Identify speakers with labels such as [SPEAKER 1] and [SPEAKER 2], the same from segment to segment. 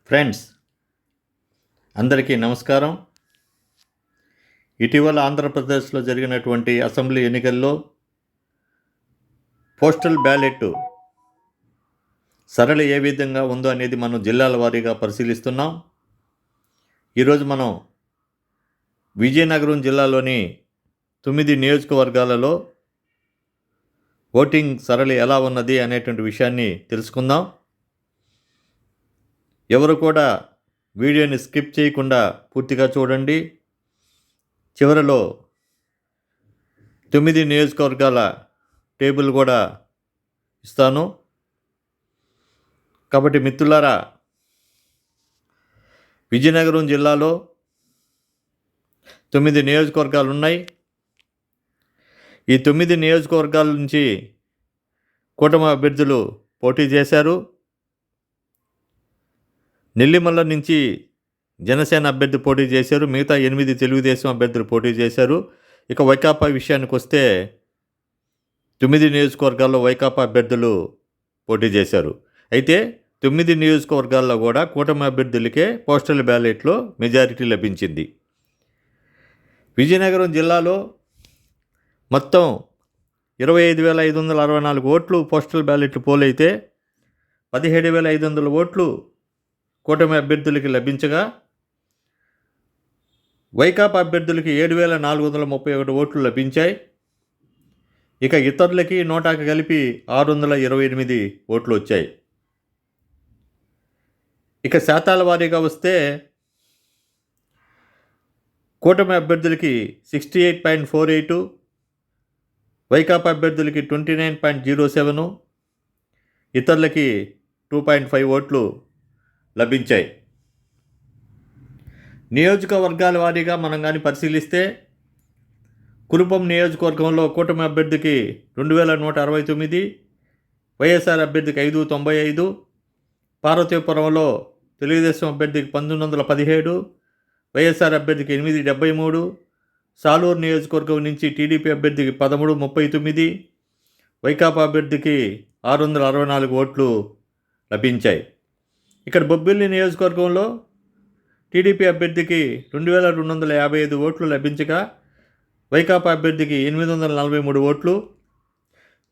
[SPEAKER 1] Friends అందరికీ నమస్కారం. ఇటీవల ఆంధ్రప్రదేశ్లో జరిగినటువంటి అసెంబ్లీ ఎన్నికల్లో పోస్టల్ బ్యాలెట్ సరళి ఏ విధంగా ఉందో అనేది మనం జిల్లాల వారీగా పరిశీలిస్తున్నాం. ఈరోజు మనం విజయనగరం జిల్లాలోని 9 నియోజకవర్గాలలో ఓటింగ్ సరళి ఎలా ఉన్నది అనేటువంటి విషయాన్ని తెలుసుకుందాం. ఎవరు కూడా వీడియోని స్కిప్ చేయకుండా పూర్తిగా చూడండి. చివరిలో 9 నియోజకవర్గాల టేబుల్ కూడా ఇస్తాను. కాబట్టి మిత్రులారా, విజయనగరం జిల్లాలో 9 నియోజకవర్గాలు ఉన్నాయి. ఈ 9 నియోజకవర్గాల నుంచి కూటమి అభ్యర్థులు పోటీ చేశారు. నెల్లిమల్ల నుంచి జనసేన అభ్యర్థి పోటీ చేశారు. మిగతా 8 తెలుగుదేశం అభ్యర్థులు పోటీ చేశారు. ఇక వైకాపా విషయానికి వస్తే 9 నియోజకవర్గాల్లో వైకాపా అభ్యర్థులు పోటీ చేశారు. అయితే 9 నియోజకవర్గాల్లో కూడా కూటమి అభ్యర్థులకే పోస్టల్ బ్యాలెట్లో మెజారిటీ లభించింది. విజయనగరం జిల్లాలో మొత్తం 25,564 ఓట్లు పోస్టల్ బ్యాలెట్లు పోలైతే 17,500 ఓట్లు కూటమి అభ్యర్థులకి లభించగా వైకాపా అభ్యర్థులకి 7,431 ఓట్లు లభించాయి. ఇక ఇతరులకి నోటాకు కలిపి 628 ఓట్లు వచ్చాయి. ఇక శాతాల వారీగా వస్తే కూటమి అభ్యర్థులకి 68.48, వైకాపా అభ్యర్థులకి 29.07, ఇతరులకి 2.5 ఓట్లు లభించాయి. నియోజకవర్గాల వారీగా మనం కానీ పరిశీలిస్తే కురుపం నియోజకవర్గంలో కూటమి అభ్యర్థికి 2,169, వైఎస్ఆర్ అభ్యర్థికి 595, పార్వతీపురంలో తెలుగుదేశం అభ్యర్థికి 1,917, వైఎస్ఆర్ అభ్యర్థికి 873, సాలూరు నియోజకవర్గం నుంచి టీడీపీ అభ్యర్థికి 1339, వైకాపా అభ్యర్థికి 664 ఓట్లు లభించాయి. ఇక్కడ బొబ్బిలి నియోజకవర్గంలో టీడీపీ అభ్యర్థికి 2,255 ఓట్లు లభించగా వైకాపా అభ్యర్థికి 843 ఓట్లు,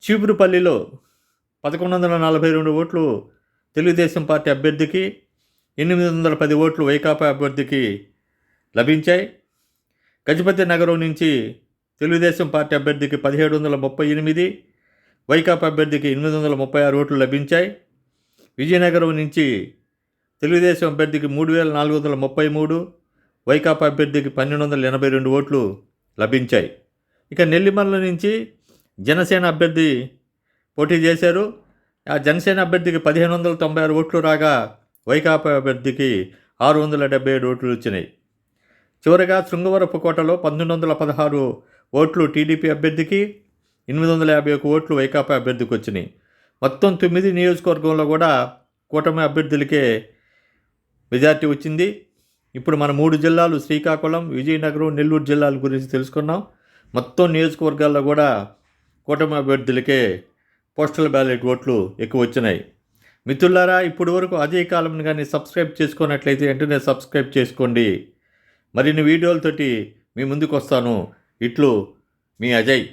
[SPEAKER 1] చీపురుపల్లిలో 1,142 ఓట్లు తెలుగుదేశం పార్టీ అభ్యర్థికి, 810 ఓట్లు వైకాపా అభ్యర్థికి లభించాయి. గజపతి నగరం నుంచి తెలుగుదేశం పార్టీ అభ్యర్థికి 1,738, వైకాపా అభ్యర్థికి 836 ఓట్లు లభించాయి. విజయనగరం నుంచి తెలుగుదేశం అభ్యర్థికి 3,433, వైకాపా అభ్యర్థికి 1,282 ఓట్లు లభించాయి. ఇక నెల్లిమల్ల నుంచి జనసేన అభ్యర్థి పోటీ చేశారు. ఆ జనసేన అభ్యర్థికి 1,596 ఓట్లు రాగా వైకాపా అభ్యర్థికి 677 ఓట్లు వచ్చినాయి. చివరగా శృంగవరపుకోటలో 1,916 ఓట్లు టీడీపీ అభ్యర్థికి, 851 ఓట్లు వైకాపా అభ్యర్థికి వచ్చినాయి. మొత్తం 9 నియోజకవర్గంలో కూడా కూటమి అభ్యర్థులకే మెజార్టీ వచ్చింది. ఇప్పుడు మన 3 జిల్లాలు శ్రీకాకుళం, విజయనగరం, నెల్లూరు జిల్లాల గురించి తెలుసుకున్నాం. మొత్తం నియోజకవర్గాల్లో కూడా కూటమి అభ్యర్థులకే పోస్టల్ బ్యాలెట్ ఓట్లు ఎక్కువ వచ్చినాయి. మిత్రులారా, ఇప్పటి వరకు అజయ్ కాలంని కానీ సబ్స్క్రైబ్ చేసుకున్నట్లయితే వెంటనే సబ్స్క్రైబ్ చేసుకోండి. మరిన్ని వీడియోలతోటి మీ ముందుకు వస్తాను. ఇట్లు మీ అజయ్.